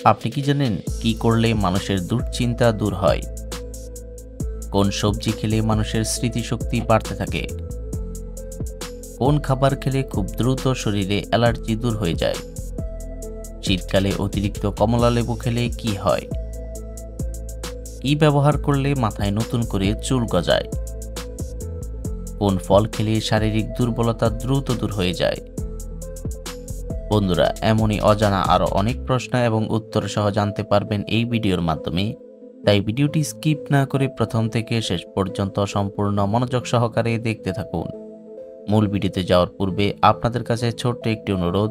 আপনি কি জানেন কি করলে মানুষের দুশ্চিন্তা দূর হয়? কোন সবজি খেলে মানুষের স্মৃতিশক্তি বাড়তে থাকে? কোন খাবার খেলে খুব দ্রুত শরীরে অ্যালার্জি দূর হয়ে যায়? শীতকালে অতিরিক্ত কমলা লেবু খেলে কি হয়? কি ব্যবহার করলে মাথায় নতুন করে চুল গজায়? কোন ফল খেলে শারীরিক দুর্বলতা দ্রুত দূর হয়ে যায়? বন্ধুরা, এমনই অজানা আরও অনেক প্রশ্ন এবং উত্তর সহ জানতে পারবেন এই ভিডিওর মাধ্যমে। তাই ভিডিওটি স্কিপ না করে প্রথম থেকে শেষ পর্যন্ত সম্পূর্ণ মনোযোগ সহকারে দেখতে থাকুন। মূল ভিডিওতে যাওয়ার পূর্বে আপনাদের কাছে ছোট্ট একটি অনুরোধ,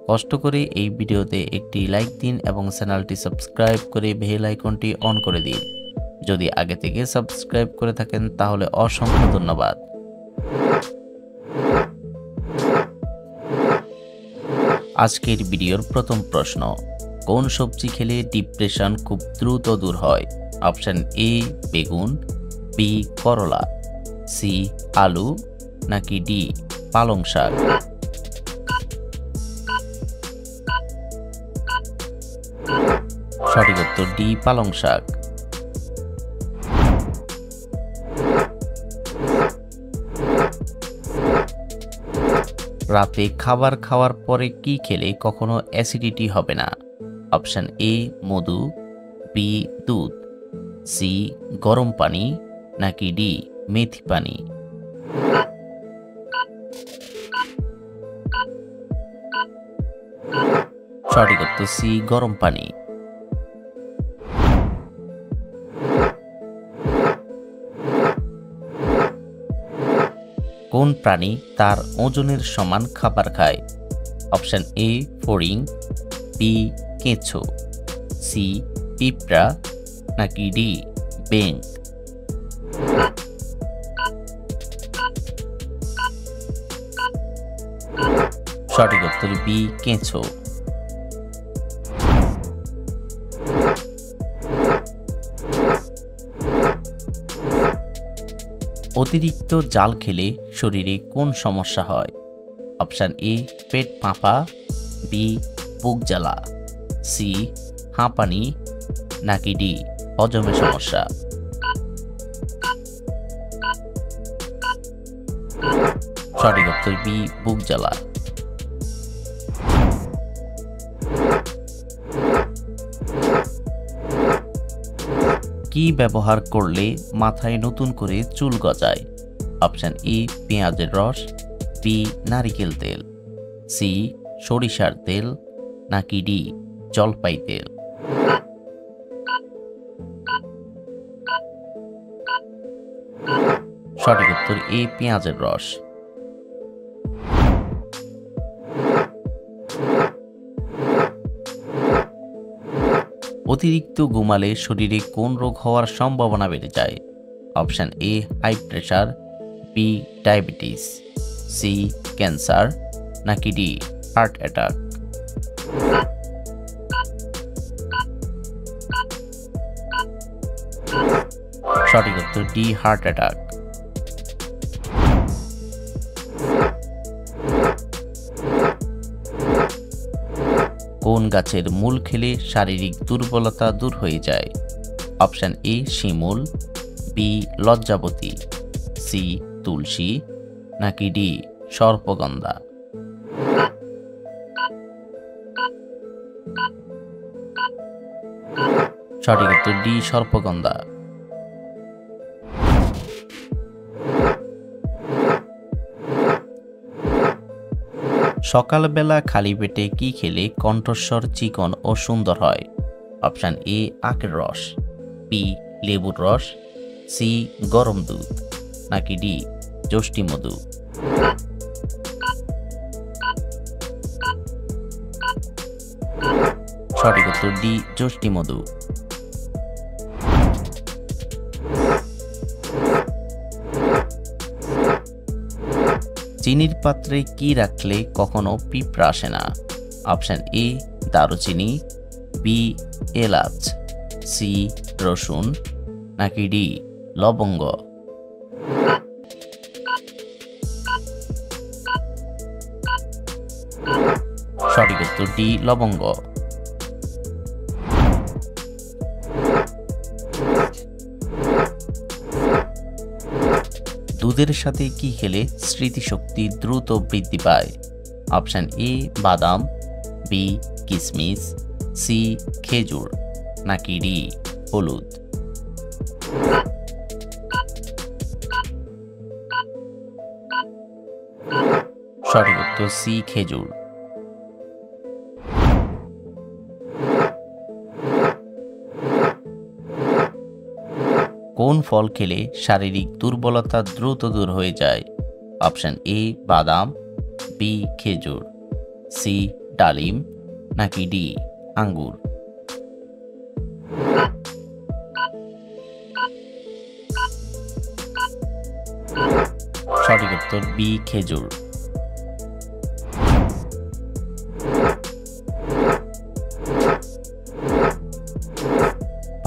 কষ্ট করে এই ভিডিওতে একটি লাইক দিন এবং চ্যানেলটি সাবস্ক্রাইব করে বেল আইকনটি অন করে দিন। যদি আগে থেকে সাবস্ক্রাইব করে থাকেন তাহলে অসংখ্য ধন্যবাদ। আজকের ভিডিওর প্রথম প্রশ্ন, কোন সবজি খেলে ডিপ্রেশন খুব দ্রুত দূর হয়? অপশন এ বেগুন, বি করলা, সি আলু, নাকি ডি পালং শাক? সঠিক উত্তর ডি পালং শাক। রাতে খাবার খাওয়ার পরে কি খেলে কখনো অ্যাসিডিটি হবে না? অপশন এ মধু, বি দুধ, সি গরম পানি, নাকি ডি মেথি পানি? সঠিক উত্তর সি গরম পানি। কোন প্রাণী তার ওজনের সমান খাবার খায়? অপশন এ ফড়িং, বি কেঁচো, সি পিঁপড়া, নাকি ডি ব্যাঙ? সঠিক উত্তর বি কেঁচো। অতিরিক্ত জাল খেলে শরীরে কোন সমস্যা হয়? অপশন এ পেট ফাঁপা, বি বুক জ্বালা, সি হাঁপানি, নাকি ডি হজমের সমস্যা? সঠিক উত্তর বি বুক জ্বালা। কি ব্যবহার করলে মাথায় নতুন করে চুল গজায়? অপশন এ পেঁয়াজের রস, বি নারিকেল তেল, সি সরিষার তেল, নাকি ডি জলপাই তেল? সঠিক উত্তর এ পেঁয়াজের রস। অতিরিক্ত ঘুমালে শরীরে কোন রোগ হওয়ার সম্ভাবনা বেড়ে যায়? Option A high pressure, B diabetes, C cancer, নাকি ডি হার্ট অ্যাটাক? সঠিক উত্তর ডি হার্ট অ্যাটাক। কোন গাছের মূল খেলে শারীরিক দুর্বলতা দূর হয়ে যায়? অপশন এ শিমুল, বি লজ্জাবতী, সি তুলসী, নাকি ডি সর্পগন্ধা? সঠিক উত্তর ডি সর্পগন্ধা। সকালবেলা খালি পেটে কি খেলে কণ্ঠস্বর চিকন ও সুন্দর হয়? অপশন এ আখের রস, বি লেবুর রস, সি গরম দুধ, নাকি ডি যষ্টি মধু? সঠিক উত্তর ডি যষ্টি মধু। চিনির পাত্রে কি রাখলে কখনো পিঁপড়া আসে না? অপশন এ দারুচিনি, বি এলাচ, সি রসুন, নাকি ডি লবঙ্গ? সঠিক উত্তর ডি লবঙ্গ। দুধের সাথে কি খেলে স্মৃতিশক্তি দ্রুত বৃদ্ধি পায়? অপশন এ বাদাম, বি কিশমিশ, সি খেজুর, নাকি ডি হলুদ? সঠিক উত্তর সি খেজুর। কোন ফল খেলে শারীরিক দুর্বলতা দ্রুত দূর হয়ে যায়? অপশন এ বাদাম, বি খেজুর, সি ডালিম, নাকি ডি আঙ্গুর? সঠিক উত্তর বি খেজুর।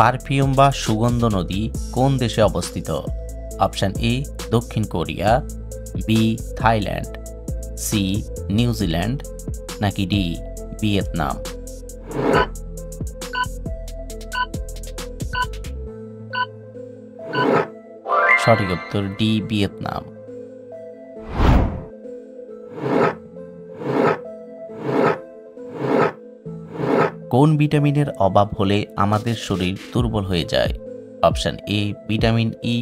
পারফিউম বা সুগন্ধ নদী কোন দেশে অবস্থিত? অপশন এ দক্ষিণ Korea, B Thailand, C New Zealand, নাকি ডি ভিয়েতনাম? সঠিক উত্তর ডি ভিয়েতনাম। কোন ভিটামিনের অভাব হলে আমাদের শরীর দুর্বল হয়ে যায়? Option A vitamin E,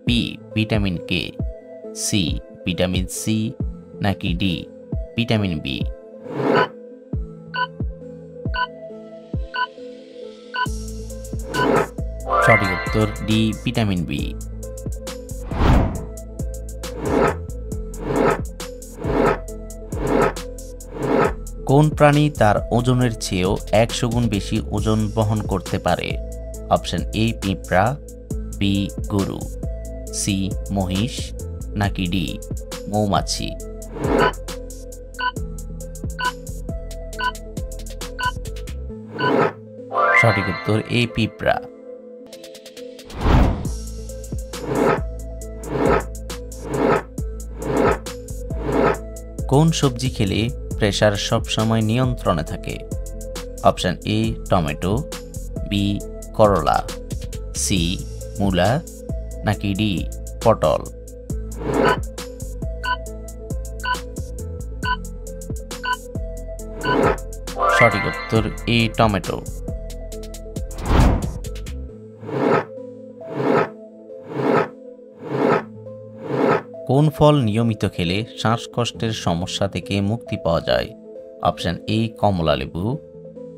B vitamin K, C vitamin C, নাকি ডি ভিটামিন বি? সঠিক উত্তর ডি ভিটামিন বি। কোন প্রাণী তার ওজনের চেয়েও 100 গুণ বেশি ওজন বহন করতে পারে? অপশন এ পিঁপড়া, বি গরু, সি মহিষ, নাকি ডি মৌমাছি? সঠিক উত্তর এ পিঁপড়া। কোন সবজি খেলে প্রেসার সবসময় নিয়ন্ত্রণে থাকে? অপশন এ টমেটো, বি করলা, সি মূলা, নাকি ডি পটল? সঠিক উত্তর এ টমেটো। কোন ফল নিয়মিত খেলে শ্বাসকষ্টের সমস্যা থেকে মুক্তি পাওয়া যায়? অপশন এ কমলা লেবু,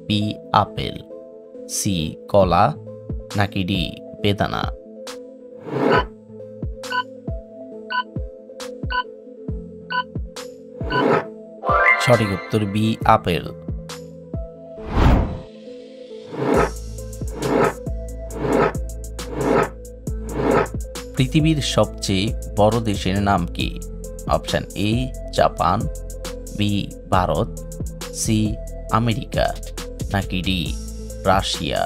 বি আপেল, সি কলা, নাকি ডি বেদানা? সঠিক উত্তর বি আপেল। পৃথিবীর সবচেয়ে বড় দেশের নাম কি? Option A Japan, B Bharat, C America, নাকি ডি রাশিয়া?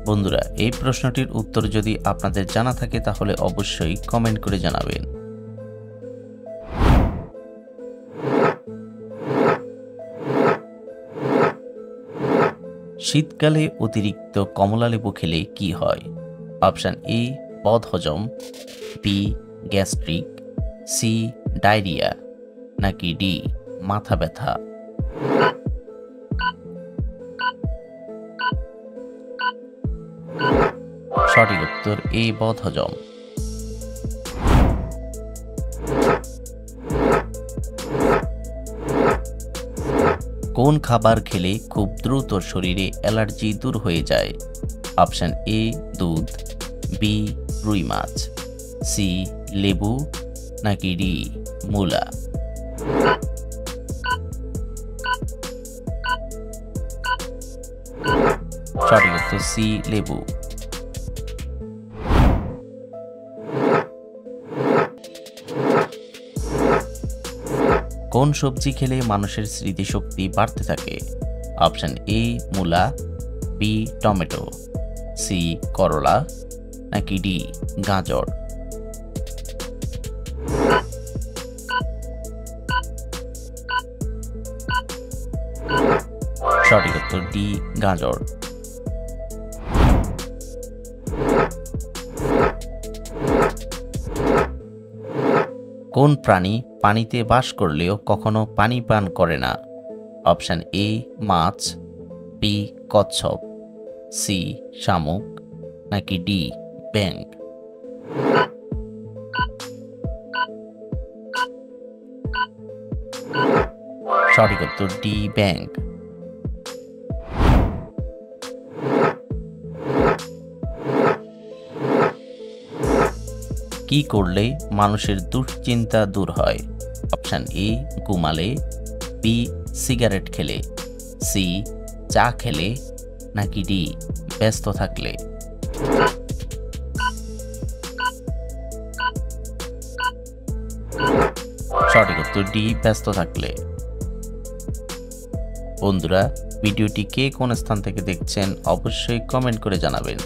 বন্ধুরা, এই প্রশ্নটির উত্তর যদি আপনাদের জানা থাকে তাহলে অবশ্যই কমেন্ট করে জানাবেন। শীতকালে অতিরিক্ত কমলালেবু খেলে কি হয়? অপশন এ বদহজম, বি গ্যাস্ট্রিক, সি ডায়রিয়া, নাকি ডি মাথা ব্যথা? সঠিক উত্তর এ বদহজম। কোন খাবার খেলে খুব দ্রুত শরীরে অ্যালার্জি দূর হয়ে যায়? অপশন এ দুধ, বি রুই মাছ, সি লেবু, নাকি ডি মূলা? সঠিক উত্তর সি লেবু। কোন সবজি খেলে মানুষের স্মৃতিশক্তি বাড়তে থাকে? অপশন এ মূলা, বি টমেটো, সি করলা, নাকি ডি গাজর? সঠিক উত্তর ডি গাজর। কোন প্রাণী পানিতে বাস করলেও কখনো পানি পান করে না? অপশন এ মাছ, বি কচ্ছপ, সি শামুক, নাকি ডি ব্যাঙ? সঠিক উত্তর ডি ব্যাঙ। কি করলে মানুষের দুশ্চিন্তা দূর হয়? অপশন এ ঘুমালে, বি সিগারেট খেলে, সি চা খেলে, নাকি ডি ব্যস্ত থাকলে? সঠিক উত্তর ডি ব্যস্ত থাকলে। বন্ধুরা, ভিডিওটি কে কোন স্থান থেকে দেখছেন অবশ্যই কমেন্ট করে জানাবেন।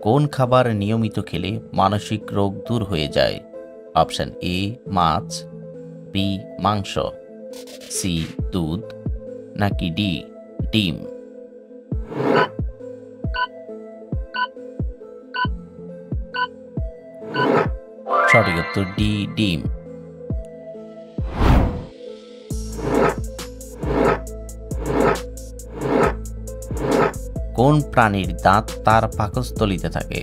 কোন খাবার নিয়মিত খেলে মানসিক রোগ দূর হয়ে যায়? অপশন এ মাছ, বি মাংস, সি দুধ, নাকি ডি ডিম? সঠিক উত্তর ডি ডিম। কোন প্রাণীর দাঁত তার পাকস্থলীতে থাকে?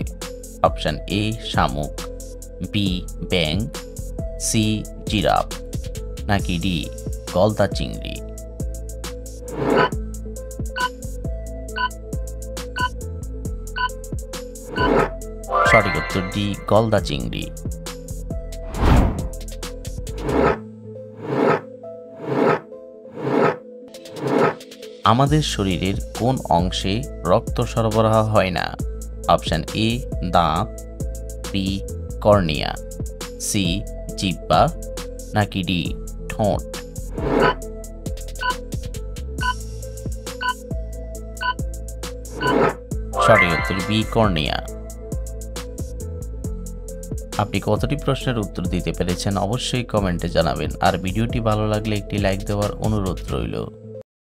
অপশন এ শামুক, বি ব্যাঙ, সি জিরাফ, নাকি ডি গলদা চিংড়ি? সঠিক উত্তর ডি গলদা চিংড়ি। আমাদের শরীরের কোন অংশে রক্ত সরবরাহ হয় না? অপশন এ দাঁত, বি কর্নিয়া, সি জিহ্বা, নাকি ডি ঠোঁট? সঠিক উত্তর বি কর্নিয়া। আপনি কতটি প্রশ্নের উত্তর দিতে পেরেছেন অবশ্যই কমেন্টে জানাবেন, আর ভিডিওটি ভালো লাগলে একটি লাইক দেওয়ার অনুরোধ রইল।